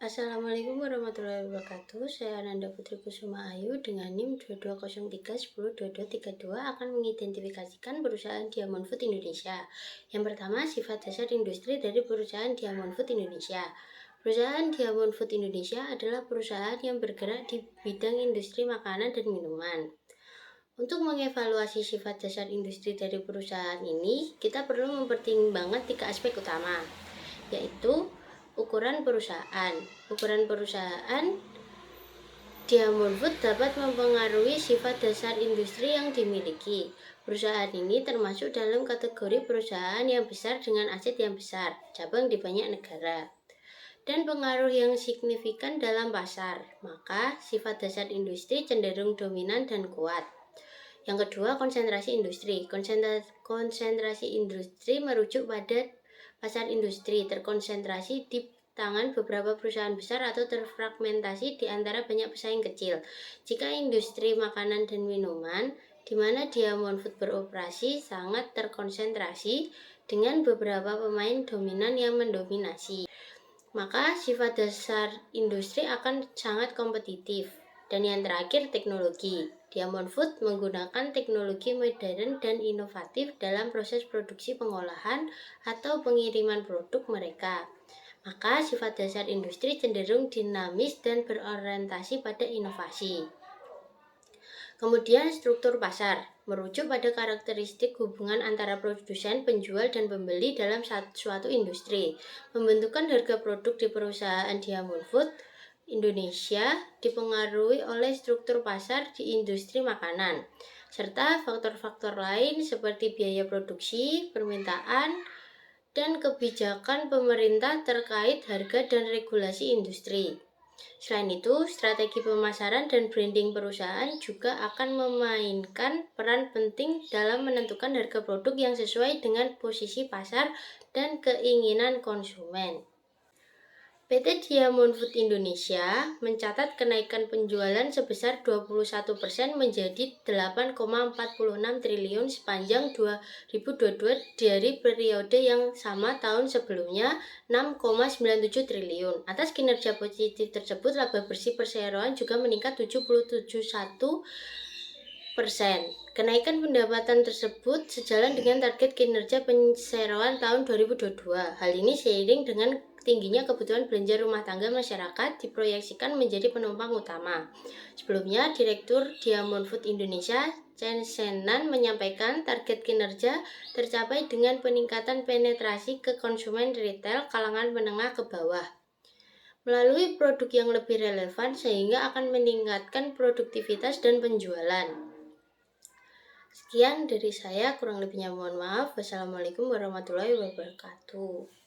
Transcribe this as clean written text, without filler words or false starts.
Assalamualaikum warahmatullahi wabarakatuh. Saya Ananda Putri Kusuma Ayu dengan NIM 2203102232 akan mengidentifikasikan perusahaan Diamond Food Indonesia. Yang pertama, sifat dasar industri dari perusahaan Diamond Food Indonesia. Perusahaan Diamond Food Indonesia adalah perusahaan yang bergerak di bidang industri makanan dan minuman. Untuk mengevaluasi sifat dasar industri dari perusahaan ini, kita perlu mempertimbangkan 3 aspek utama, yaitu ukuran perusahaan. Ukuran perusahaan Diamond Food dapat mempengaruhi sifat dasar industri yang dimiliki. Perusahaan ini termasuk dalam kategori perusahaan yang besar dengan aset yang besar, cabang di banyak negara, dan pengaruh yang signifikan dalam pasar. Maka, sifat dasar industri cenderung dominan dan kuat. Yang kedua, konsentrasi industri. Konsentrasi industri merujuk pada pasar industri terkonsentrasi di tangan beberapa perusahaan besar atau terfragmentasi di antara banyak pesaing kecil. Jika industri makanan dan minuman, di mana Diamond Food beroperasi, sangat terkonsentrasi dengan beberapa pemain dominan yang mendominasi, maka sifat dasar industri akan sangat kompetitif. Dan yang terakhir, teknologi. Diamond Food menggunakan teknologi modern dan inovatif dalam proses produksi, pengolahan, atau pengiriman produk mereka. Maka sifat dasar industri cenderung dinamis dan berorientasi pada inovasi. Kemudian struktur pasar merujuk pada karakteristik hubungan antara produsen, penjual, dan pembeli dalam suatu industri. Pembentukan harga produk di perusahaan Diamond Food Indonesia dipengaruhi oleh struktur pasar di industri makanan, serta faktor-faktor lain seperti biaya produksi, permintaan, dan kebijakan pemerintah terkait harga dan regulasi industri. Selain itu, strategi pemasaran dan branding perusahaan juga akan memainkan peran penting dalam menentukan harga produk yang sesuai dengan posisi pasar dan keinginan konsumen. PT Diamond Food Indonesia mencatat kenaikan penjualan sebesar 21% menjadi 8,46 triliun sepanjang 2022 dari periode yang sama tahun sebelumnya 6,97 triliun. Atas kinerja positif tersebut, laba bersih perseroan juga meningkat 77,1%. Kenaikan pendapatan tersebut sejalan dengan target kinerja perseroan tahun 2022. Hal ini seiring dengan tingginya kebutuhan belanja rumah tangga masyarakat diproyeksikan menjadi penumpang utama. Sebelumnya, Direktur Diamond Food Indonesia, Chen Senan, menyampaikan target kinerja tercapai dengan peningkatan penetrasi ke konsumen retail kalangan menengah ke bawah melalui produk yang lebih relevan sehingga akan meningkatkan produktivitas dan penjualan. Sekian dari saya, kurang lebihnya mohon maaf. Wassalamualaikum warahmatullahi wabarakatuh.